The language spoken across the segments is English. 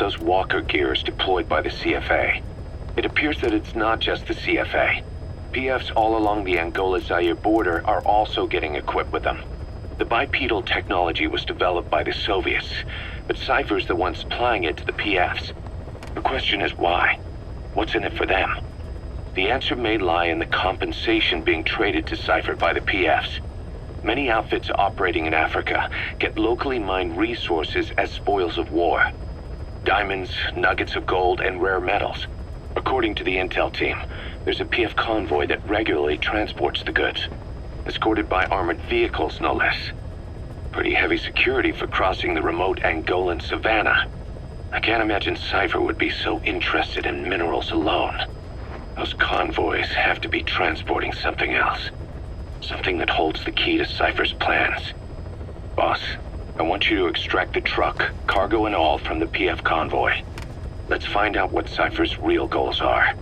those walker gears deployed by the CFA. It appears that it's not just the CFA. PFs all along the Angola-Zaire border are also getting equipped with them. The bipedal technology was developed by the Soviets, but Cypher's the one supplying it to the PFs. The question is why? What's in it for them? The answer may lie in the compensation being traded to Cypher by the PFs. Many outfits operating in Africa get locally mined resources as spoils of war. Diamonds, nuggets of gold, and rare metals. According to the intel team, there's a PF convoy that regularly transports the goods, escorted by armored vehicles, no less. Pretty heavy security for crossing the remote Angolan savanna. I can't imagine Cypher would be so interested in minerals alone. Those convoys have to be transporting something else. Something that holds the key to Cypher's plans. Boss, I want you to extract the truck, cargo and all, from the PF convoy. Let's find out what Cypher's real goals are.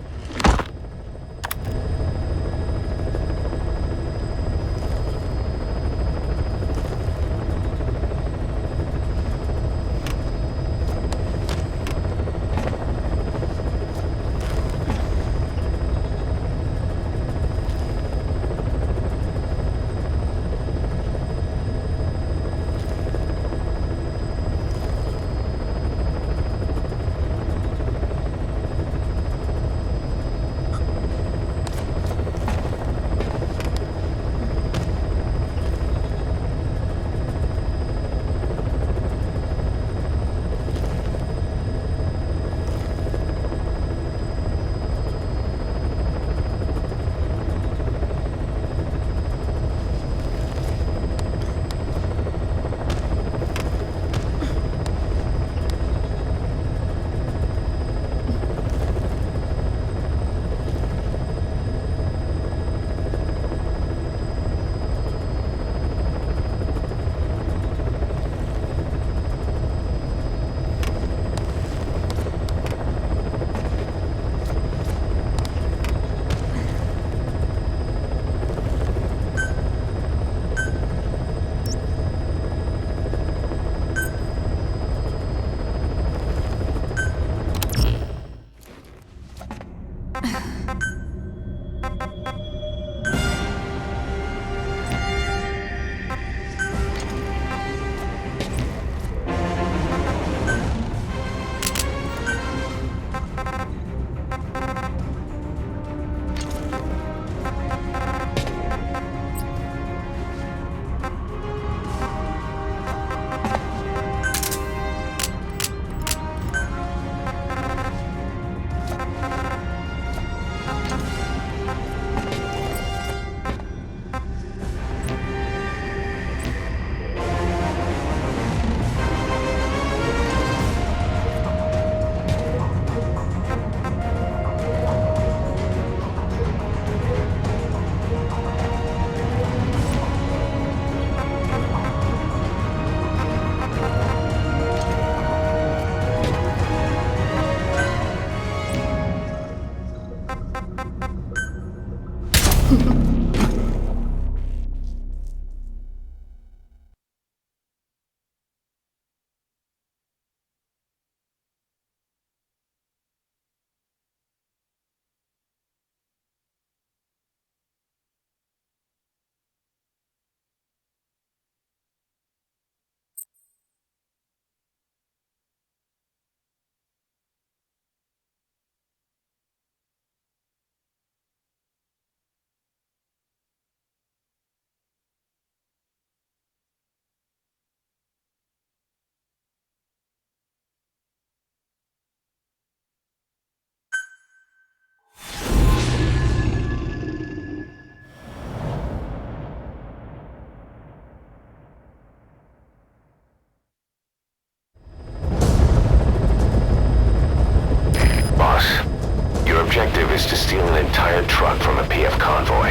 is to steal an entire truck from a PF convoy.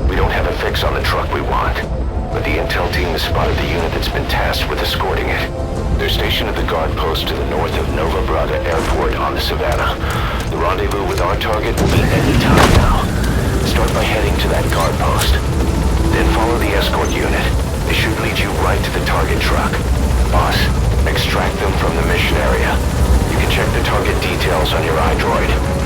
We don't have a fix on the truck we want, but the intel team has spotted the unit that's been tasked with escorting it. They're stationed at the guard post to the north of Nova Brada Airport on the Savannah. The rendezvous with our target will be any time now. Start by heading to that guard post. Then follow the escort unit. They should lead you right to the target truck. Boss, extract them from the mission area. You Check the target details on your iDroid.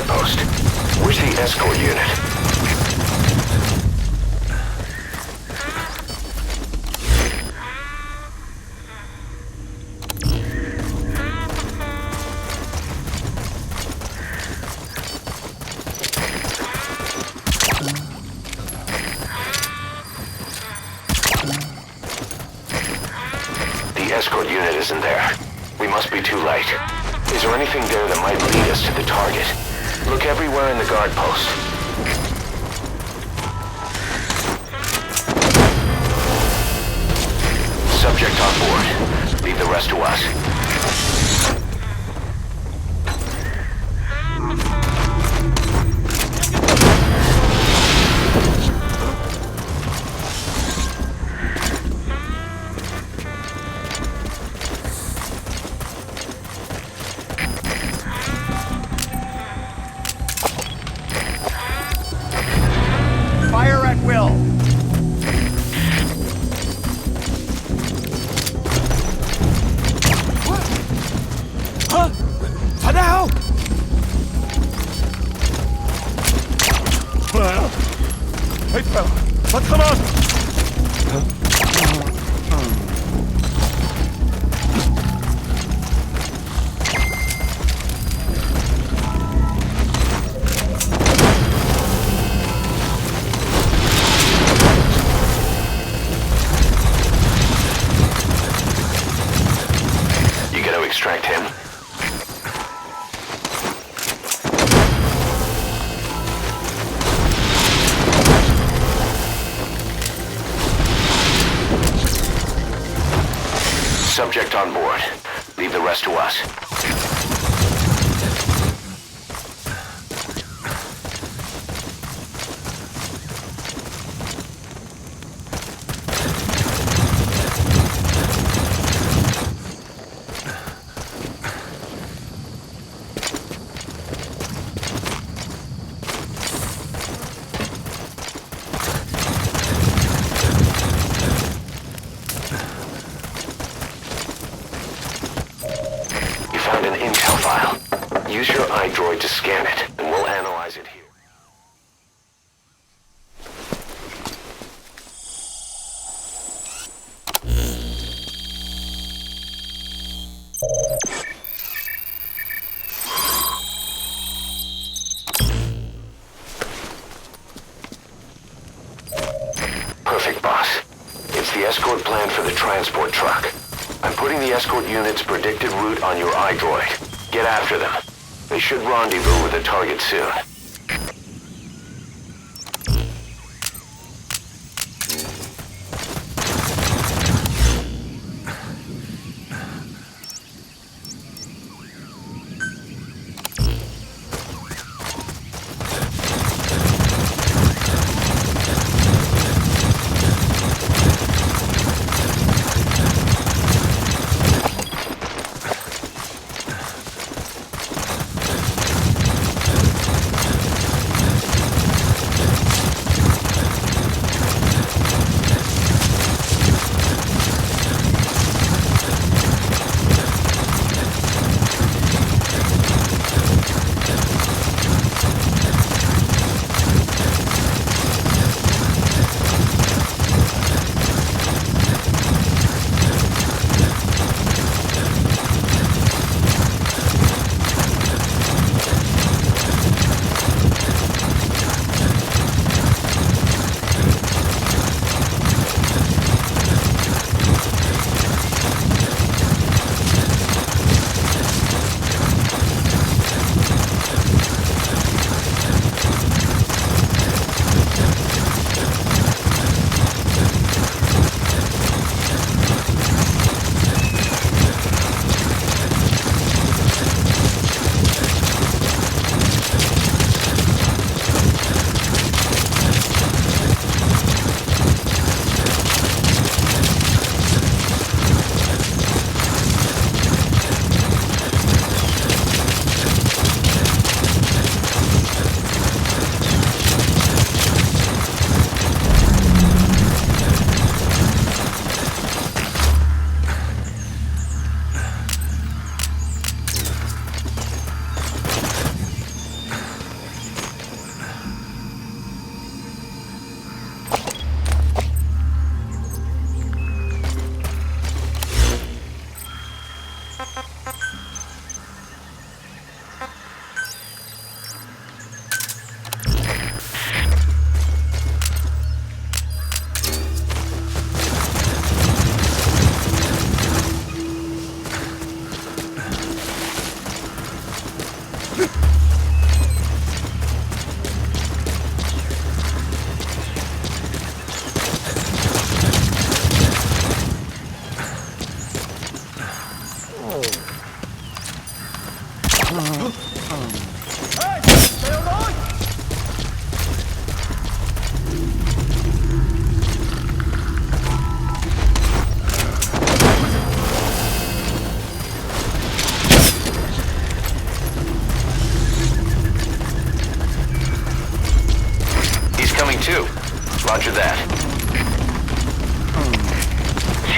Post. Where's the escort unit? The escort unit isn't there. We must be too late. Is there anything there that might lead us to the target? Look everywhere in the guard post. Subject on board. Leave the rest to us. Fire at will. Huh? Now! Hey, fella, what's going on? Extract him. Subject on board. Leave the rest to us. Use your iDroid to scan it, and we'll analyze it here. Perfect, boss. It's the escort plan for the transport truck. I'm putting the escort unit's predicted route on your iDroid. Get after them. They should rendezvous with the target soon.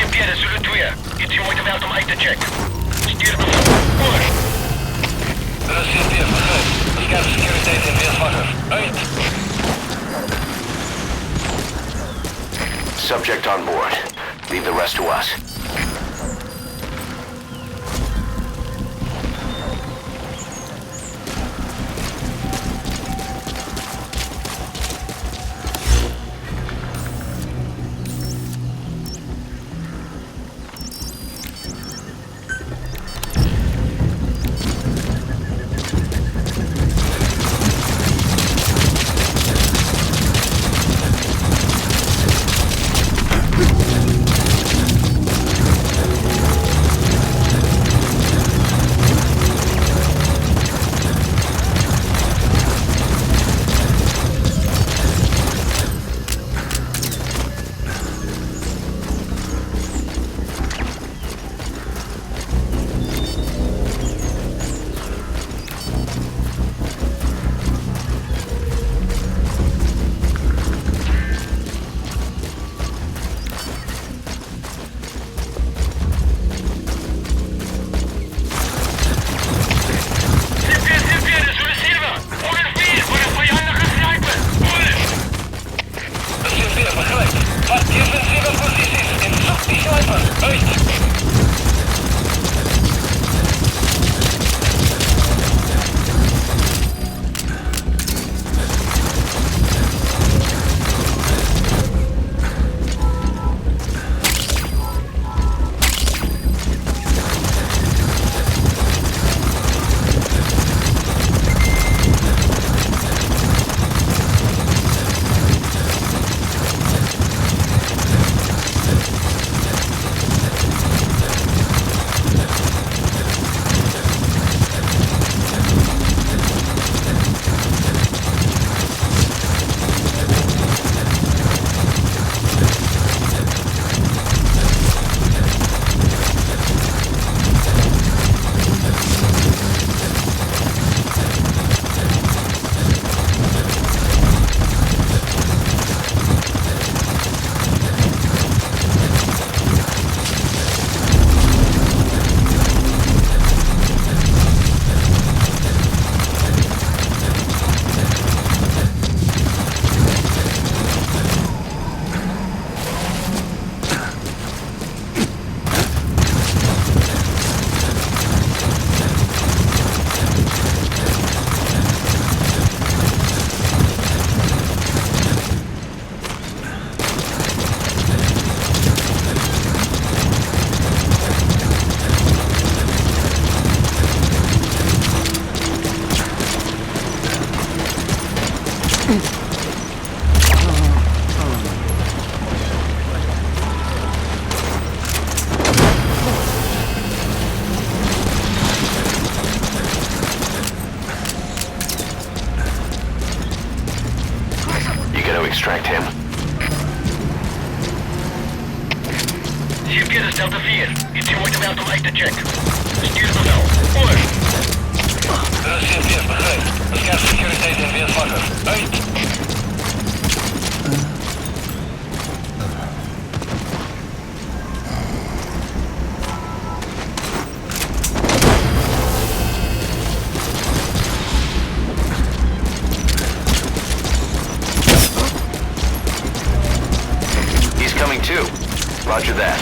Pierre, sur le toit. Iets je moeite waard om uit te checken. Stuur bevel. Over. Pierre, begrijp. Scan security en weer wakker. Uit. Subject on board. Leave the rest to us. Extract him. Pierre is Delta 4. Iets je moeite waard om uit te checken. Stuur bevel. Over. Pierre, begrijp. Scan security en weer wakker. Uit. Coming too. Roger that.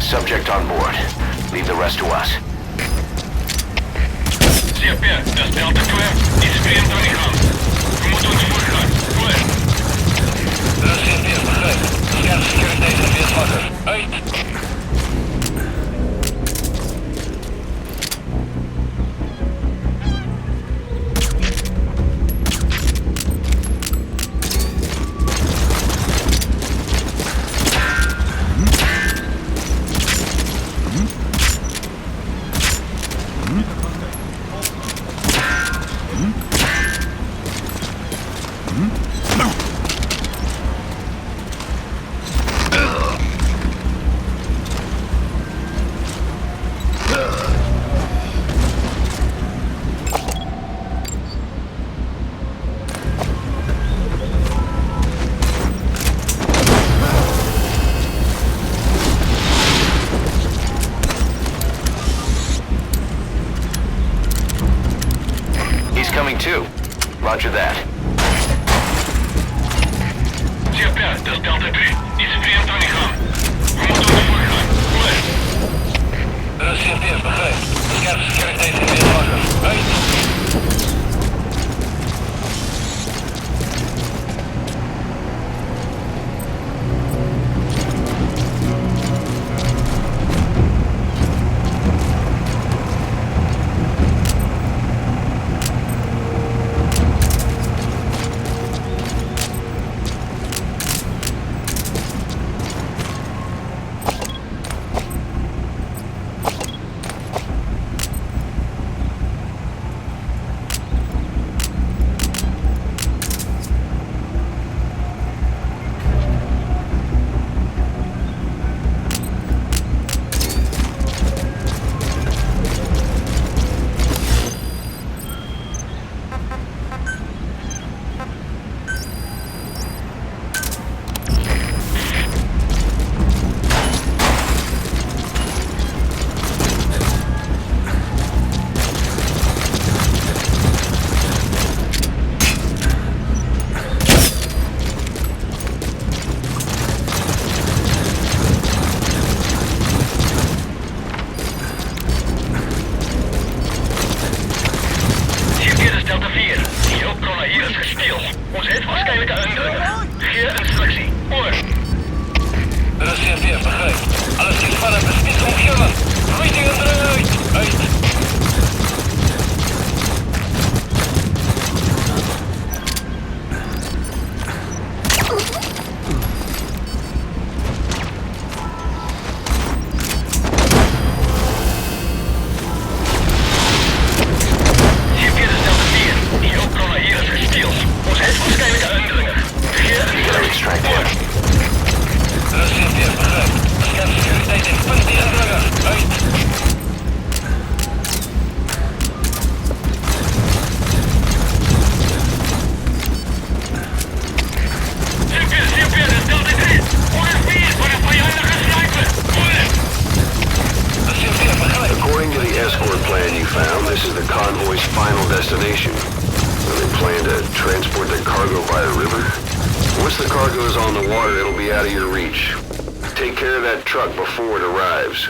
Subject on board. Leave the rest to us. Pierre, dat is Delta 2. Iets vreemd aan de gang. We moeten ons voorgaan. Voor. Pierre, begrijp. Scan security en weer wakker. Uit. No! СРП, dat is Delta 3. ICV aan de gang. We moeten ons voorgaan. Over. Dat is CFD, begrijp. Scherp security in de wagen. Uit. This is the convoy's final destination. They plan to transport their cargo via river. Once the cargo is on the water, it'll be out of your reach. Take care of that truck before it arrives.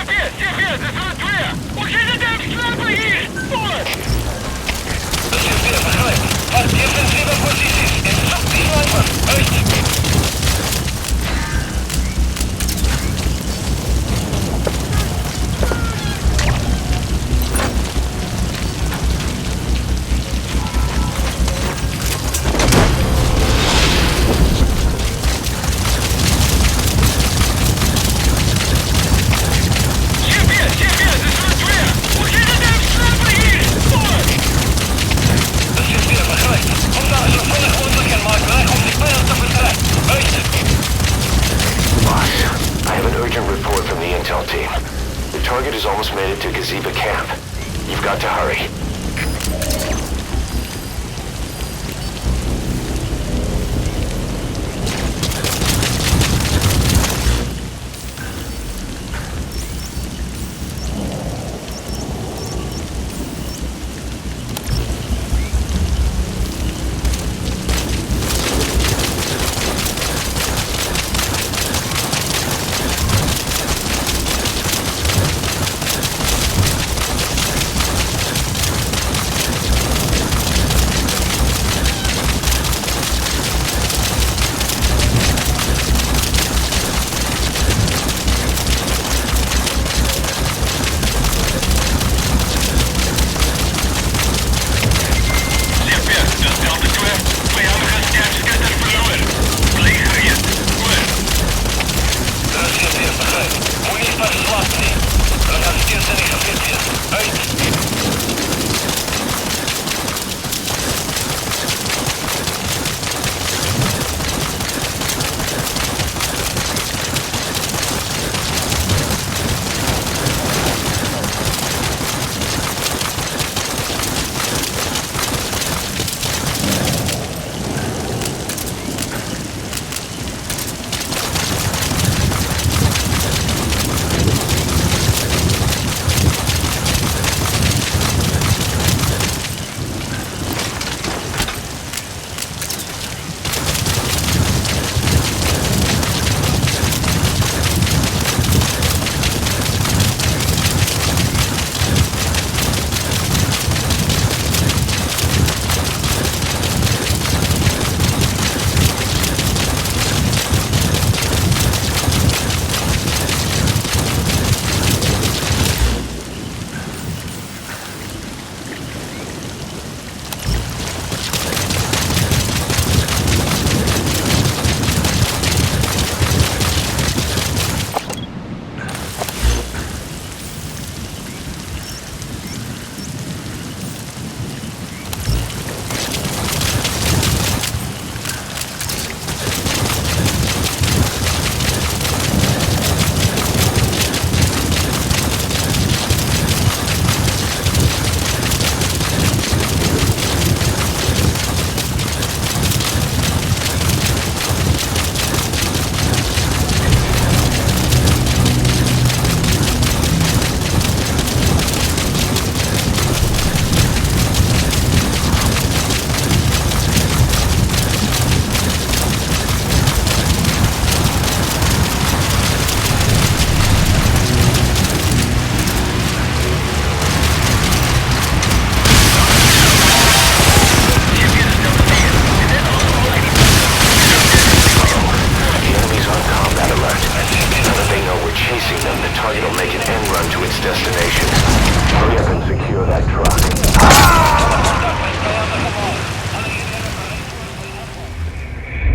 CFS, this is clear! What is the damn sniper here? Forward! The CFS, ahead! Fast defensive positions! Instruct the sniper! Right! Target has almost made it to Gazeba camp. You've got to hurry.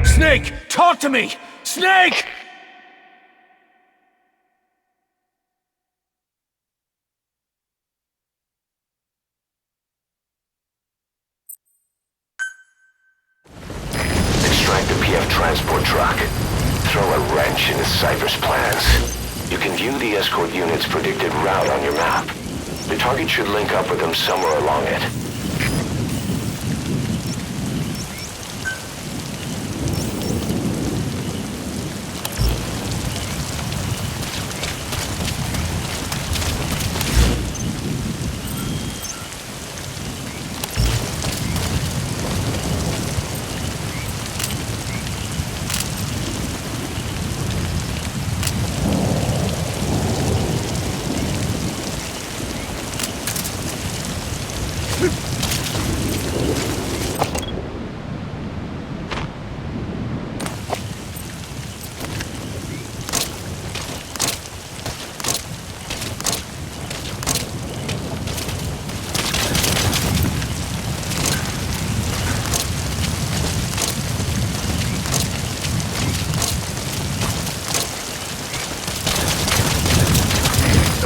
Snake! Talk to me! Snake! Extract the PF transport truck. Throw a wrench into Cypher's plans. You can view the escort unit's predicted route on your map. The target should link up with them somewhere along it.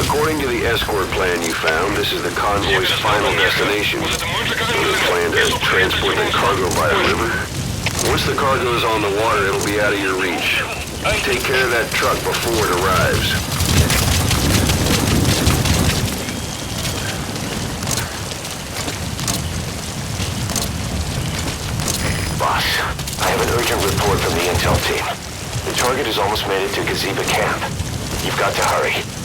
According to the escort plan you found, this is the convoy's final destination. They plan to transport the cargo via river. Once the cargo is on the water, it'll be out of your reach. Take care of that truck before it arrives. Boss, I have an urgent report from the intel team. The target has almost made it to Gazeba camp. You've got to hurry.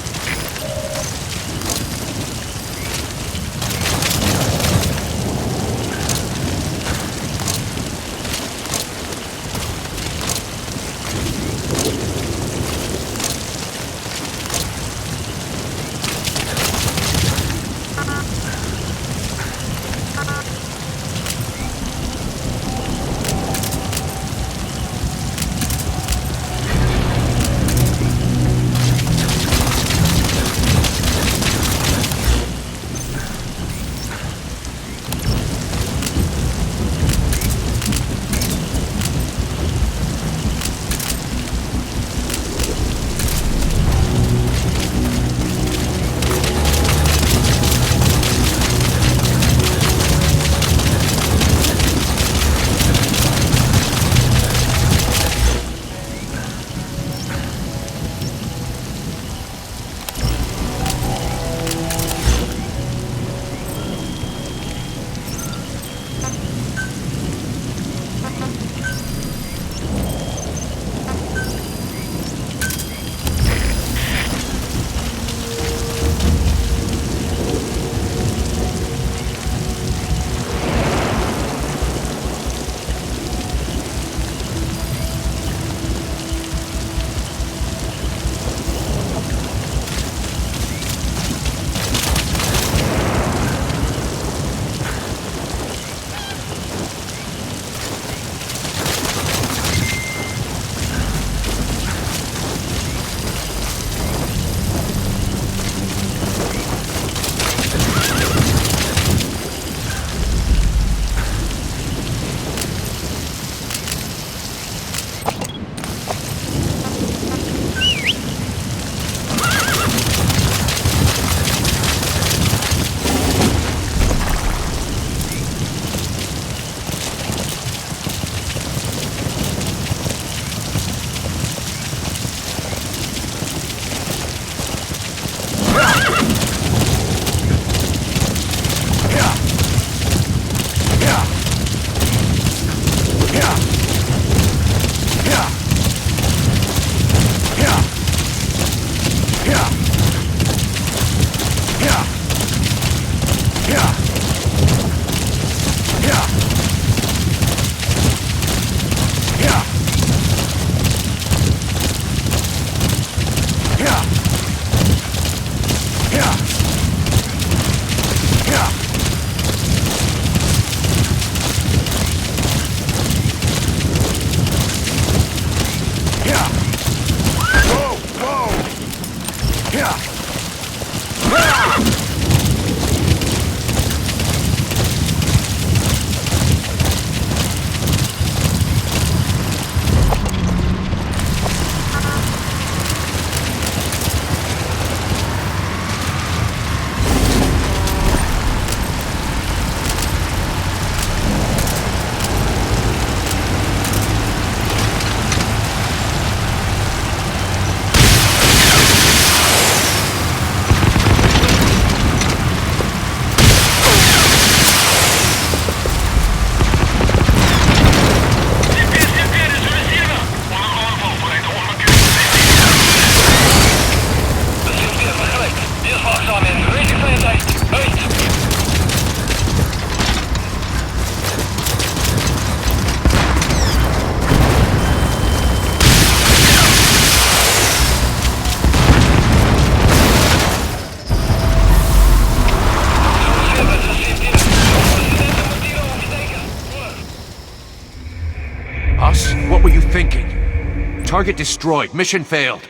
Target destroyed. Mission failed.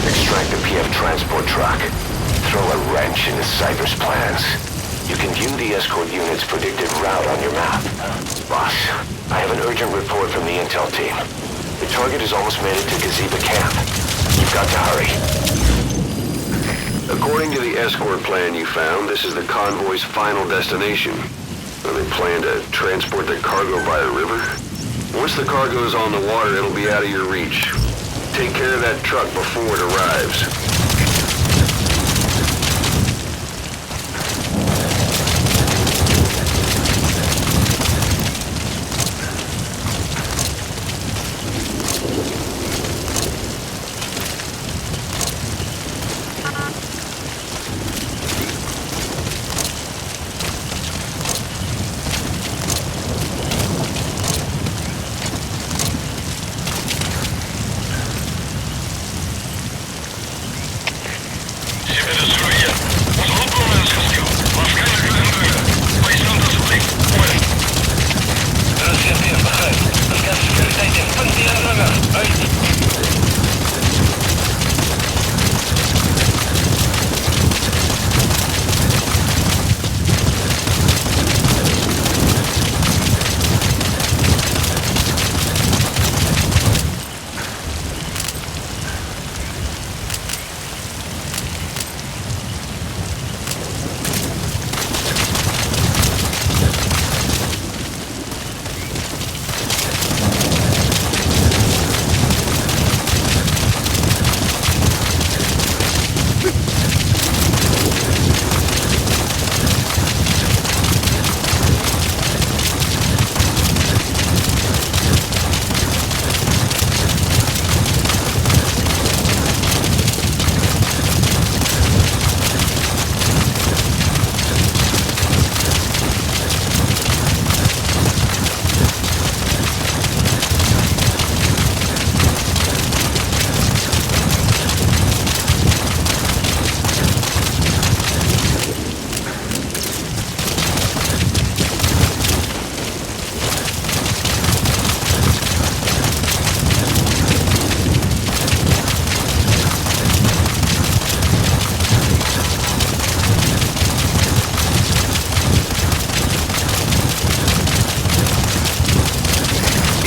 Extract the PF transport truck. Throw a wrench into Cypher's plans. You can view the escort unit's predicted route on your map. Boss, I have an urgent report from the intel team. The target has almost made it to Gazeba camp. You've got to hurry. According to the escort plan you found, this is the convoy's final destination. Do they plan to transport the cargo by the river? Once the cargo is on the water, it'll be out of your reach. Take care of that truck before it arrives.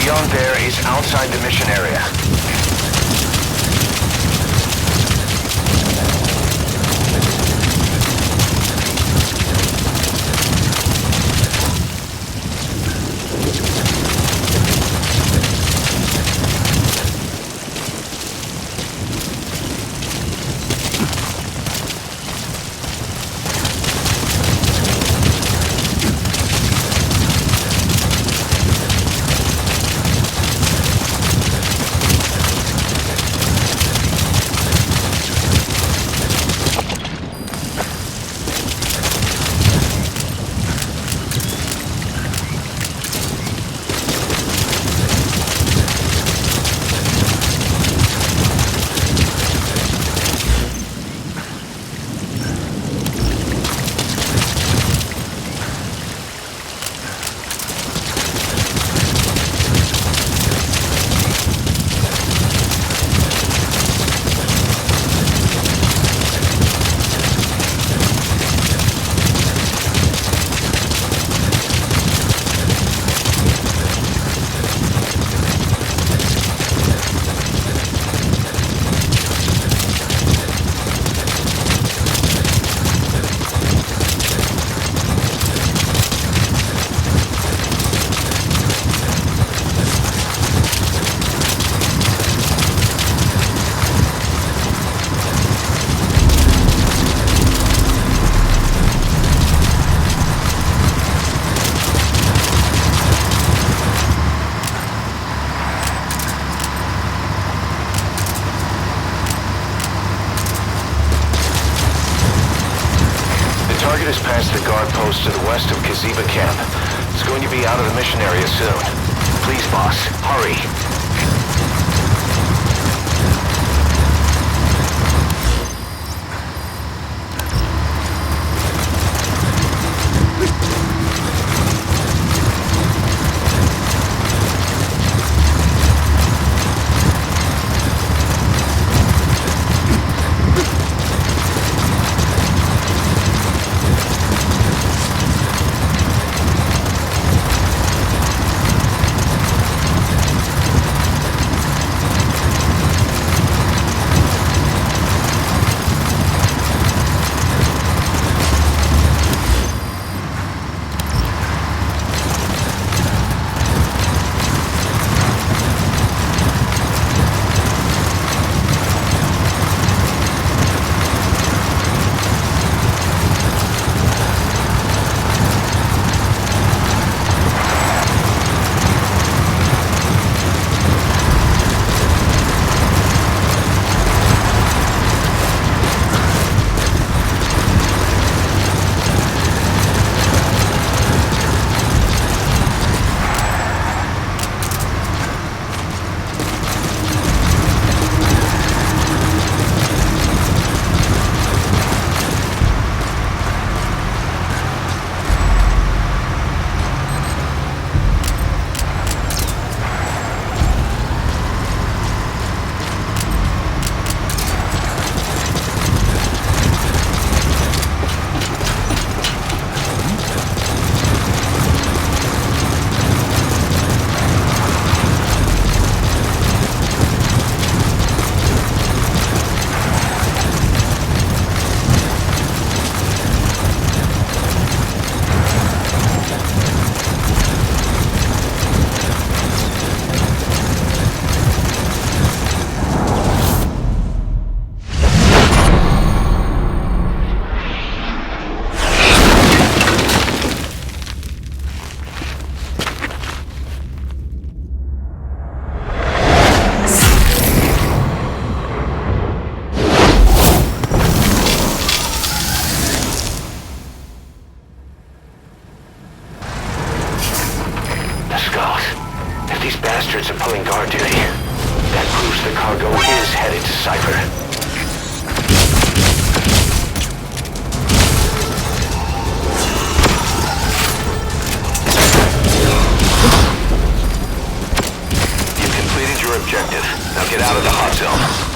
Beyond there is outside the mission area. Target is past the guard post to the west of Gazeba camp. It's going to be out of the mission area soon. Please, boss, hurry. bastards are pulling guard duty. That proves the cargo is headed to Cypher. Your objective. Now get out of the hot zone.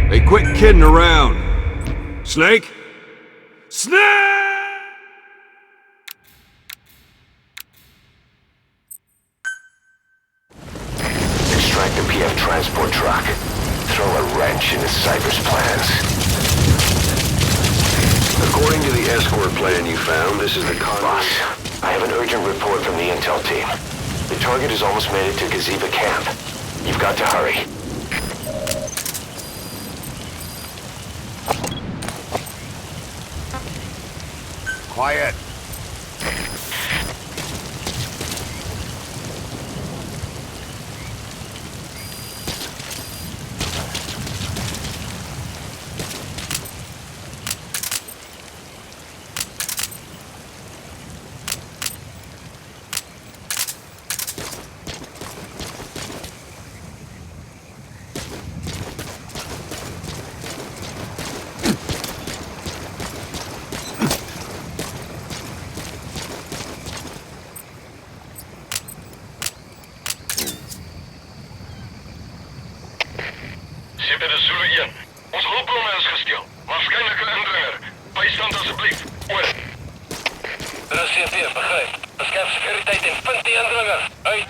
Hey, quit kidding around. Snake? Snake! Extract the PF transport truck. Throw a wrench into Cypher's plans. According to the escort plan you found, this is the Boss, I have an urgent report from the intel team. The target has almost made it to Gaziva camp. You've got to hurry. Quiet. Dit is Zulu 1. Ons hulpbronne is gesteel. Waarschijnlijke indringer. Bijstand alsjeblieft. Oor. Er is CP, begrijp. Bescherm sekuriteit en vind die indringer. Uit.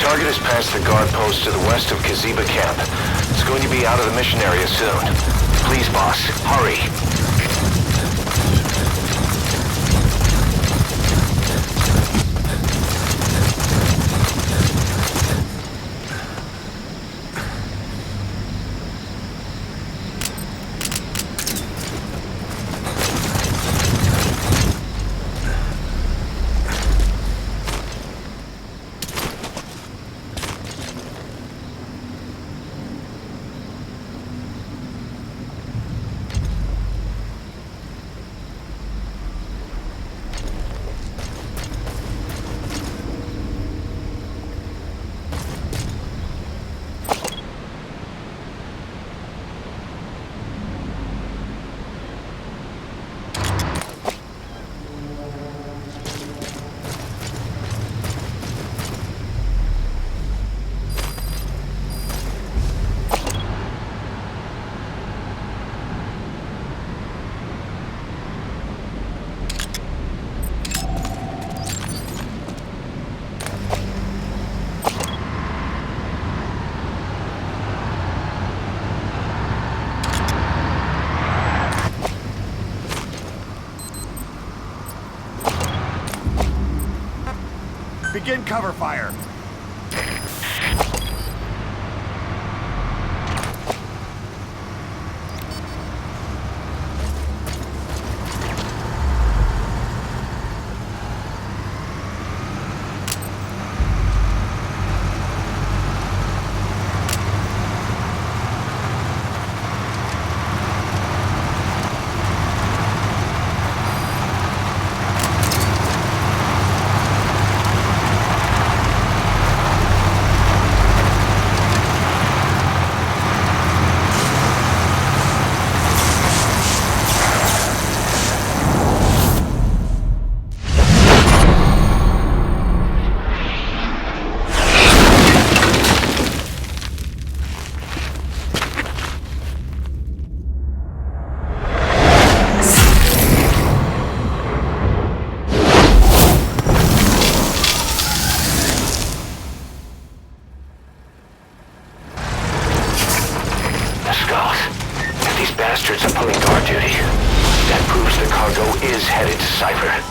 target is past the guard post to the west of Kaziba Camp. It's going to be out of the mission area soon. Please, boss, hurry. Begin cover fire. Bastards are pulling guard duty. That proves the cargo is headed to Cypher.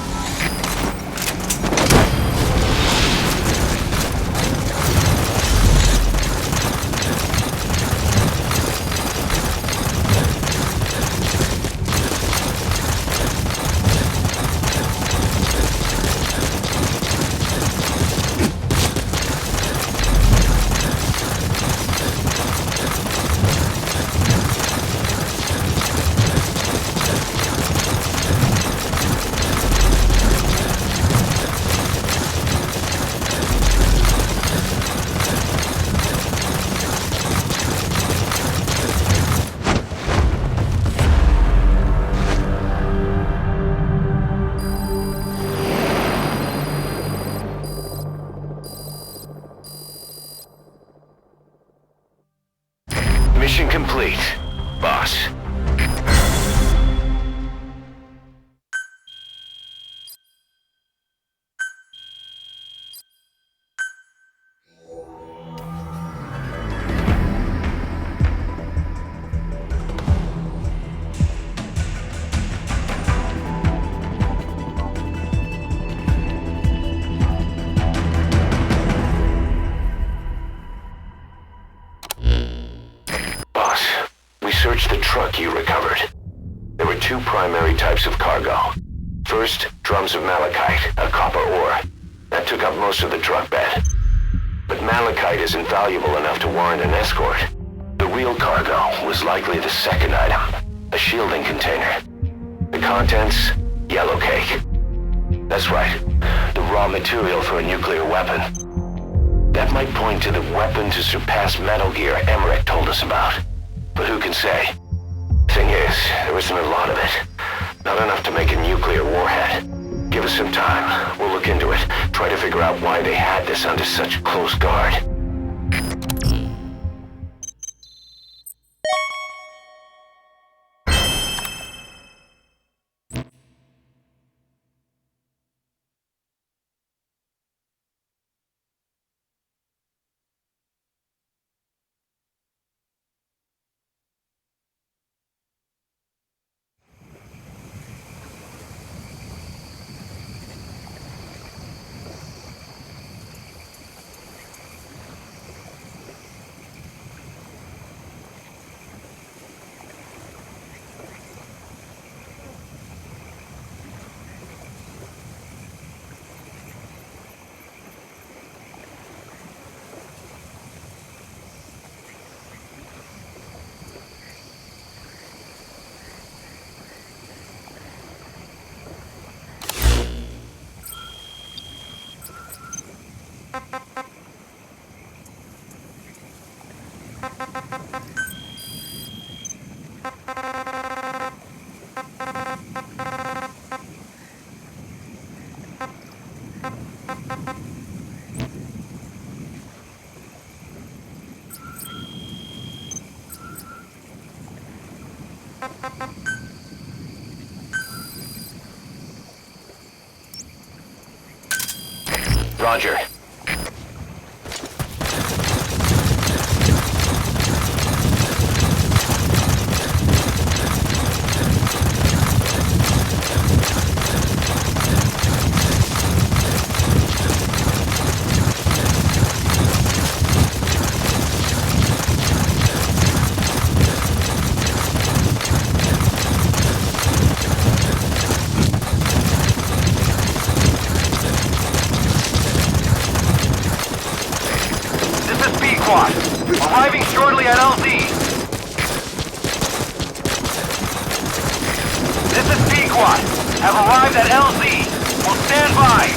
Mission complete, boss. Search the truck you recovered. There were two primary types of cargo. First, drums of malachite, a copper ore. That took up most of the truck bed. But malachite isn't valuable enough to warrant an escort. The real cargo was likely the second item, a shielding container. The contents, yellow cake. That's right, the raw material for a nuclear weapon. That might point to the weapon to surpass Metal Gear Emmerich told us about. But who can say? Thing is, there isn't a lot of it. Not enough to make a nuclear warhead. Give us some time. We'll look into it. Try to figure out why they had this under such close guard. Roger. Arriving shortly at LZ. This is Pequot. Have arrived at LZ. Will stand by.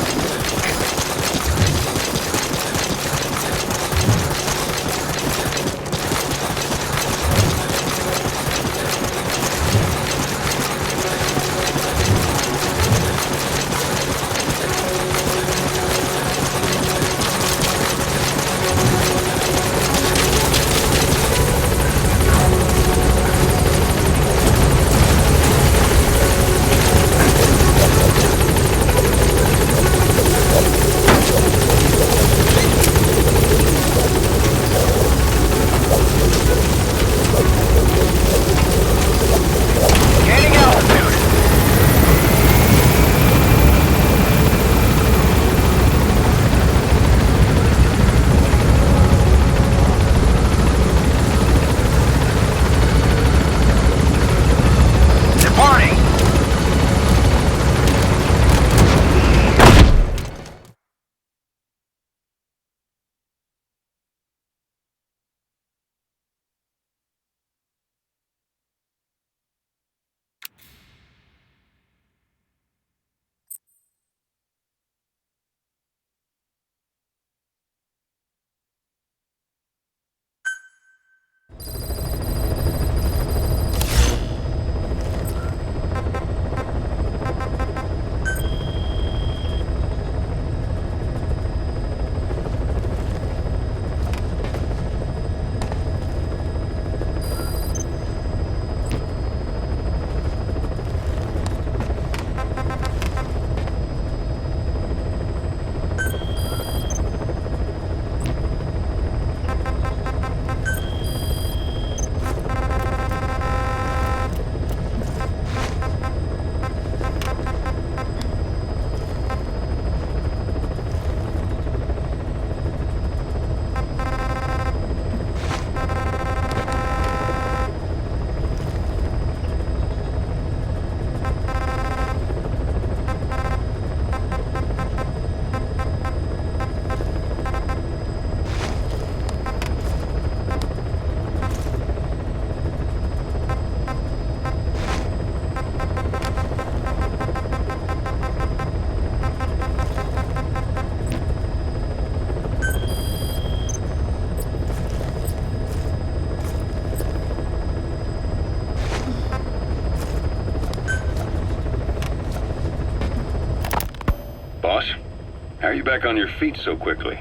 How are you back on your feet so quickly?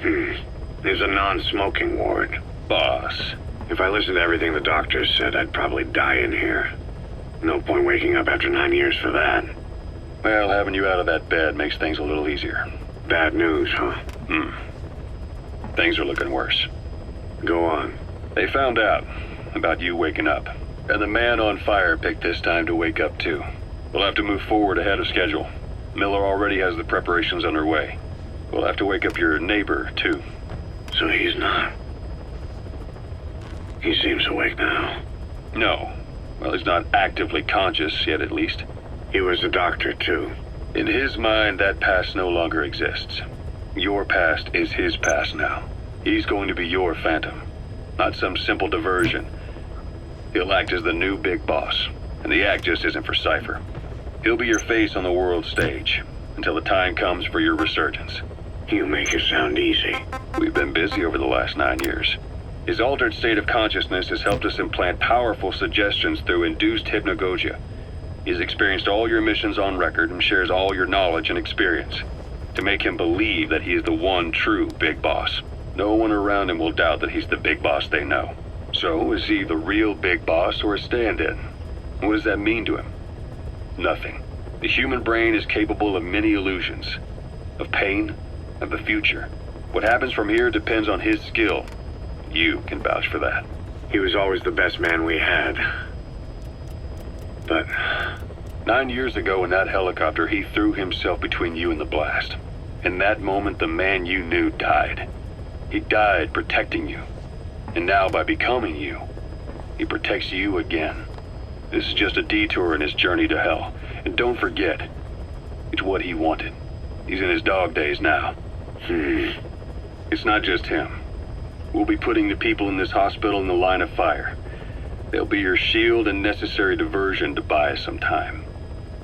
There's a non-smoking ward. Boss. If I listened to everything the doctors said, I'd probably die in here. No point waking up after 9 years for that. Well, having you out of that bed makes things a little easier. Bad news, huh? Things are looking worse. Go on. They found out about you waking up. And the man on fire picked this time to wake up too. We'll have to move forward ahead of schedule. Miller already has the preparations underway. We'll have to wake up your neighbor too. So he's not... He seems awake now. No. Well, he's not actively conscious yet, at least. He was a doctor too. In his mind, that past no longer exists. Your past is his past now. He's going to be your phantom, not some simple diversion. He'll act as the new big boss, and the act just isn't for Cypher. He'll be your face on the world stage, until the time comes for your resurgence. You make it sound easy. We've been busy over the last 9 years. His altered state of consciousness has helped us implant powerful suggestions through induced hypnagogia. He's experienced all your missions on record and shares all your knowledge and experience, to make him believe that he is the one true big boss. No one around him will doubt that he's the big boss they know. So, is he the real big boss or a stand-in? What does that mean to him? Nothing. The human brain is capable of many illusions. Of pain, of the future. What happens from here depends on his skill. You can vouch for that. He was always the best man we had. But 9 years ago in that helicopter, he threw himself between you and the blast. In that moment, the man you knew died. He died protecting you. And now, by becoming you, he protects you again. This is just a detour in his journey to hell. And don't forget, it's what he wanted. He's in his dog days now. It's not just him. We'll be putting the people in this hospital in the line of fire. They'll be your shield and necessary diversion to buy us some time.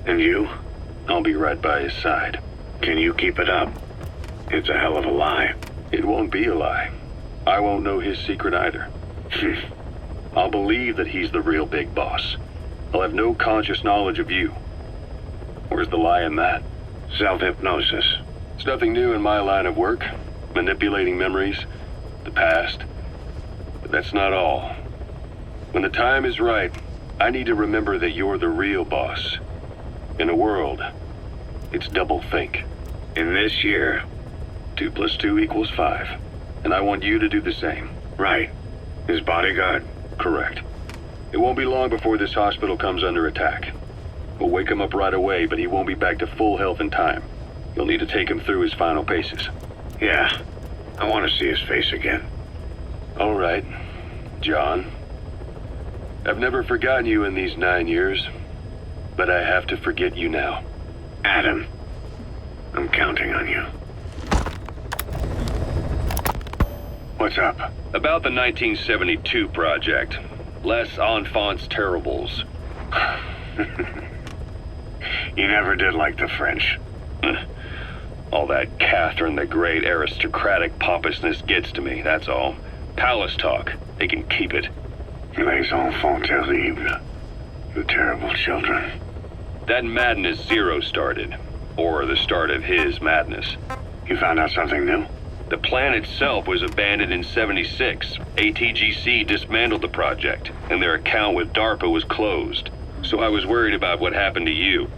And you? I'll be right by his side. Can you keep it up? It's a hell of a lie. It won't be a lie. I won't know his secret either. I'll believe that he's the real big boss. I'll have no conscious knowledge of you. Where's the lie in that? Self-hypnosis. It's nothing new in my line of work. Manipulating memories, the past. But that's not all. When the time is right, I need to remember that you're the real boss. In a world, it's double think. In this year. 2 + 2 = 5. And I want you to do the same. Right. His bodyguard. Correct. It won't be long before this hospital comes under attack. We'll wake him up right away, but he won't be back to full health in time. You'll need to take him through his final paces. Yeah. I want to see his face again. All right, John. I've never forgotten you in these 9 years, but I have to forget you now. Adam. I'm counting on you. What's up? About the 1972 project. Les Enfants Terribles. You never did like the French. All that Catherine the Great aristocratic pompousness gets to me, that's all. Palace talk. They can keep it. Les enfants terribles. You terrible children. That madness Zero started. Or the start of his madness. You found out something new? The plan itself was abandoned in '76. ATGC dismantled the project, and their account with DARPA was closed. So I was worried about what happened to you.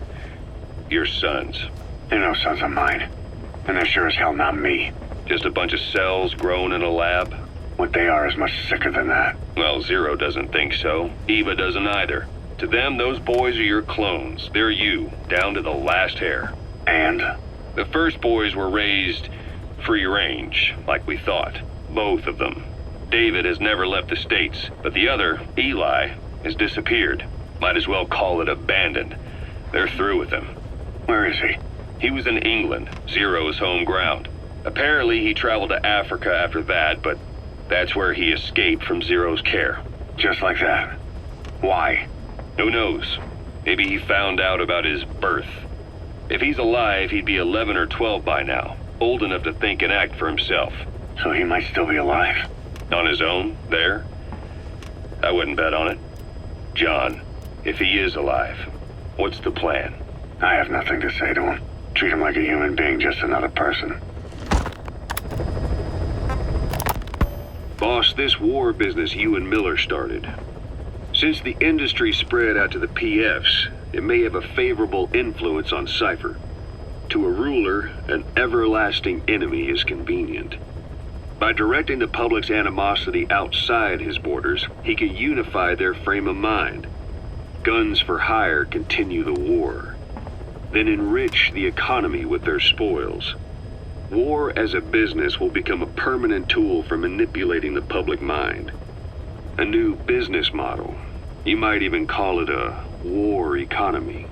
Your sons. They're no sons of mine. And they're sure as hell not me. Just a bunch of cells grown in a lab? What they are is much sicker than that. Well, Zero doesn't think so. Eva doesn't either. To them, those boys are your clones. They're you, down to the last hair. And? The first boys were raised free range, like we thought. Both of them. David has never left the States, but the other, Eli, has disappeared. Might as well call it abandoned. They're through with him. Where is he? He was in England, Zero's home ground. Apparently he traveled to Africa after that, but that's where he escaped from Zero's care. Just like that. Why? Who knows? Maybe he found out about his birth. If he's alive, he'd be 11 or 12 by now. Old enough to think and act for himself. So he might still be alive. On his own, there? I wouldn't bet on it. John, if he is alive, what's the plan? I have nothing to say to him. Treat him like a human being, just another person. Boss, this war business you and Miller started. Since the industry spread out to the PFs, it may have a favorable influence on Cypher. To a ruler, an everlasting enemy is convenient. By directing the public's animosity outside his borders, he can unify their frame of mind. Guns for hire continue the war. Then enrich the economy with their spoils. War as a business will become a permanent tool for manipulating the public mind. A new business model. You might even call it a war economy.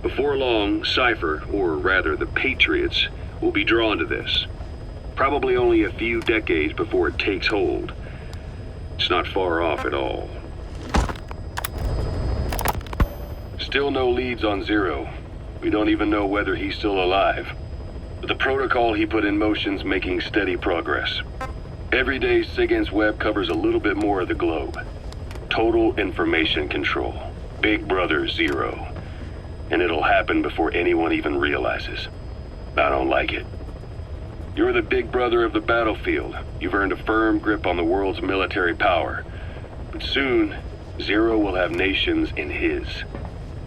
Before long, Cypher, or rather the Patriots, will be drawn to this. Probably only a few decades before it takes hold. It's not far off at all. Still no leads on Zero. We don't even know whether he's still alive. But the protocol he put in motion's making steady progress. Every day, SIGINT's web covers a little bit more of the globe. Total information control. Big Brother Zero. And it'll happen before anyone even realizes. I don't like it. You're the big brother of the battlefield. You've earned a firm grip on the world's military power. But soon, Zero will have nations in his.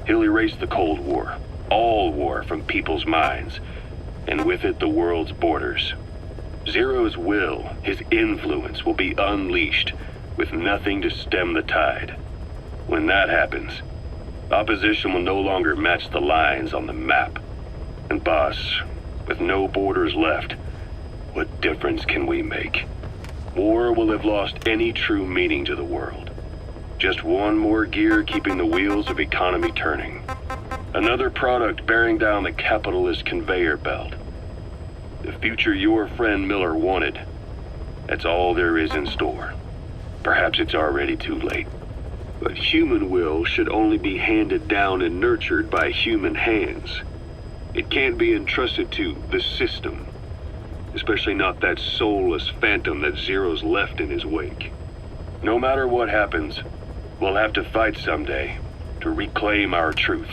He'll erase the Cold War, all war from people's minds, and with it the world's borders. Zero's will, his influence, will be unleashed, with nothing to stem the tide. When that happens, opposition will no longer match the lines on the map. And boss, with no borders left, what difference can we make? War will have lost any true meaning to the world. Just one more gear keeping the wheels of economy turning. Another product bearing down the capitalist conveyor belt. The future your friend Miller wanted. That's all there is in store. Perhaps it's already too late. But human will should only be handed down and nurtured by human hands. It can't be entrusted to the system. Especially not that soulless phantom that Zero's left in his wake. No matter what happens, we'll have to fight someday to reclaim our truth.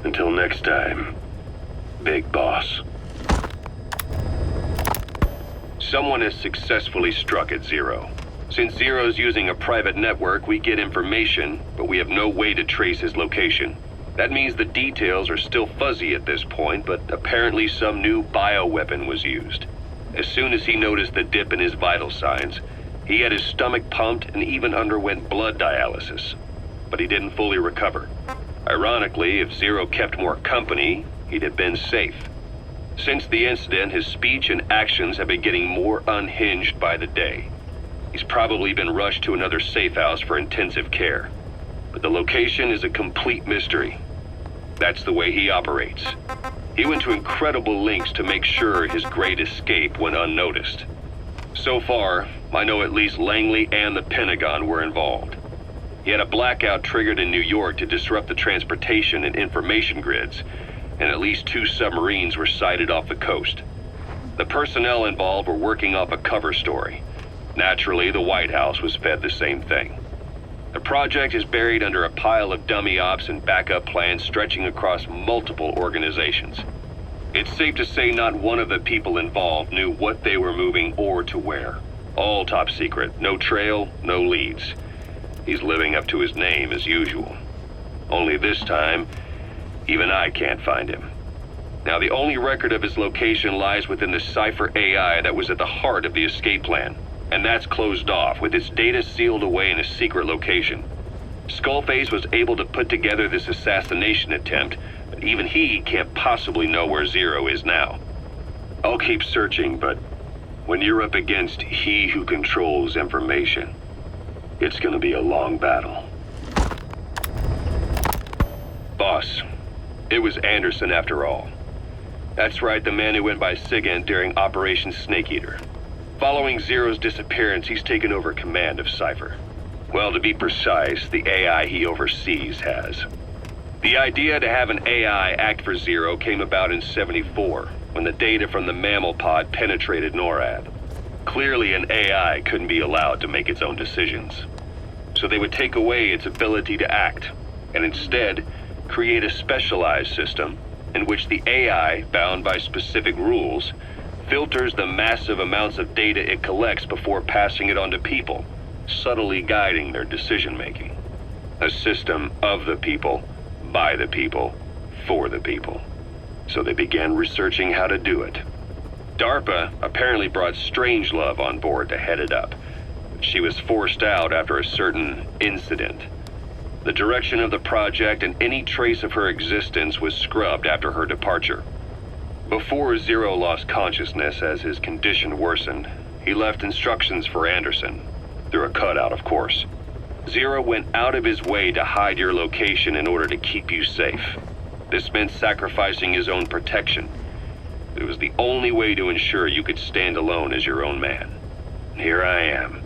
Until next time, Big Boss. Someone has successfully struck at Zero. Since Zero's using a private network, we get information, but we have no way to trace his location. That means the details are still fuzzy at this point, but apparently some new bioweapon was used. As soon as he noticed the dip in his vital signs, he had his stomach pumped and even underwent blood dialysis. But he didn't fully recover. Ironically, if Zero kept more company, he'd have been safe. Since the incident, his speech and actions have been getting more unhinged by the day. He's probably been rushed to another safe house for intensive care. But the location is a complete mystery. That's the way he operates. He went to incredible lengths to make sure his great escape went unnoticed. So far, I know at least Langley and the Pentagon were involved. He had a blackout triggered in New York to disrupt the transportation and information grids, and at least 2 submarines were sighted off the coast. The personnel involved were working off a cover story. Naturally, the White House was fed the same thing. The project is buried under a pile of dummy ops and backup plans stretching across multiple organizations. It's safe to say not one of the people involved knew what they were moving or to where. All top secret, no trail, no leads. He's living up to his name as usual. Only this time, even I can't find him. Now, the only record of his location lies within the Cypher AI that was at the heart of the escape plan. And that's closed off, with its data sealed away in a secret location. Skullface was able to put together this assassination attempt, but even he can't possibly know where Zero is now. I'll keep searching, but when you're up against he who controls information, it's gonna be a long battle. Boss, it was Anderson after all. That's right, the man who went by SIGINT during Operation Snake Eater. Following Zero's disappearance, he's taken over command of Cypher. Well, to be precise, the AI he oversees has. The idea to have an AI act for Zero came about in '74, when the data from the mammal pod penetrated NORAD. Clearly, an AI couldn't be allowed to make its own decisions. So they would take away its ability to act, and instead, create a specialized system in which the AI, bound by specific rules, filters the massive amounts of data it collects before passing it on to people, subtly guiding their decision-making. A system of the people, by the people, for the people. So they began researching how to do it. DARPA apparently brought Strangelove on board to head it up. She was forced out after a certain incident. The direction of the project and any trace of her existence was scrubbed after her departure. Before Zero lost consciousness as his condition worsened, he left instructions for Anderson, through a cutout, of course. Zero went out of his way to hide your location in order to keep you safe. This meant sacrificing his own protection. It was the only way to ensure you could stand alone as your own man. Here I am,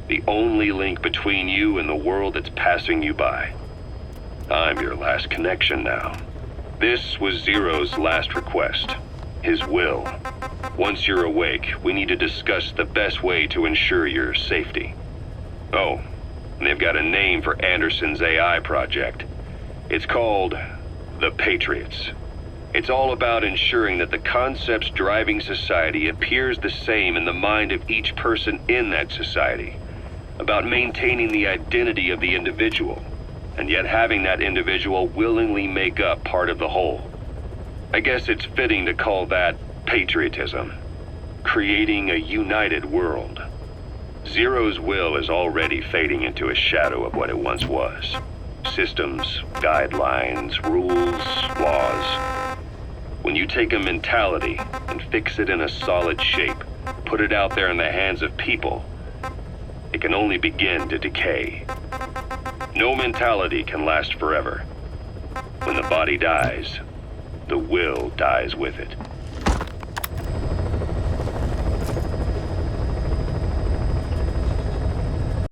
the only link between you and the world that's passing you by. I'm your last connection now. This was Zero's last request, his will. Once you're awake, we need to discuss the best way to ensure your safety. Oh, and they've got a name for Anderson's AI project. It's called the Patriots. It's all about ensuring that the concepts driving society appears the same in the mind of each person in that society. about maintaining the identity of the individual, and yet having that individual willingly make up part of the whole. I guess it's fitting to call that patriotism, creating a united world. Zero's will is already fading into a shadow of what it once was. Systems, guidelines, rules, laws. When you take a mentality and fix it in a solid shape, put it out there in the hands of people, it can only begin to decay. No mentality can last forever. When the body dies, the will dies with it.